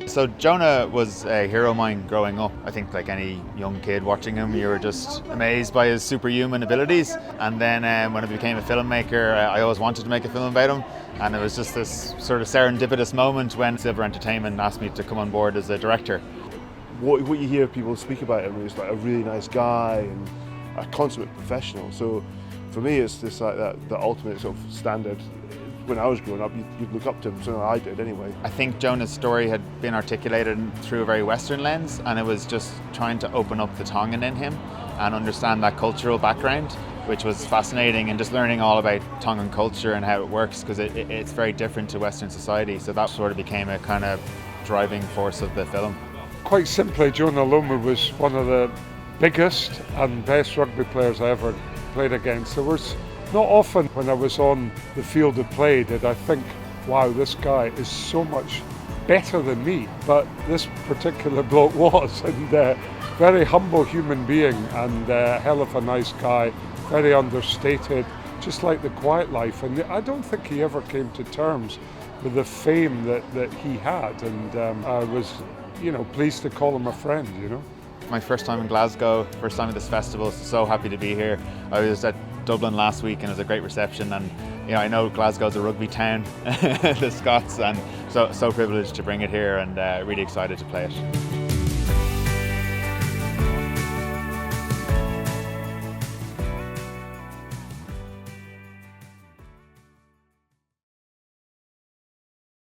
So Jonah was a hero of mine growing up. I think like any young kid watching him, you were just amazed by his superhuman abilities. And then when I became a filmmaker, I always wanted to make a film about him. And it was just this sort of serendipitous moment when Silver Entertainment asked me to come on board as a director. What you hear people speak about him is like a really nice guy and a consummate professional. So for me, it's just like the ultimate sort of standard. When I was growing up, you'd look up to him, so I did anyway. I think Jonah's story had been articulated through a very Western lens, and it was just trying to open up the Tongan in him and understand that cultural background, which was fascinating, and just learning all about Tongan culture and how it works, because it's very different to Western society. So that sort of became a kind of driving force of the film. Quite simply, Jonah Lomu was one of the biggest and best rugby players I ever played against. There was not often when I was on the field of play did I think, wow, this guy is so much better than me. But this particular bloke was, and very humble human being, and a hell of a nice guy, very understated, just like the quiet life. And I don't think he ever came to terms with the fame that he had, and I was, pleased to call him a friend, My first time in Glasgow, first time at this festival, so happy to be here. I was at Dublin last week and it was a great reception, and I know Glasgow's a rugby town, the Scots, and so privileged to bring it here, and really excited to play it.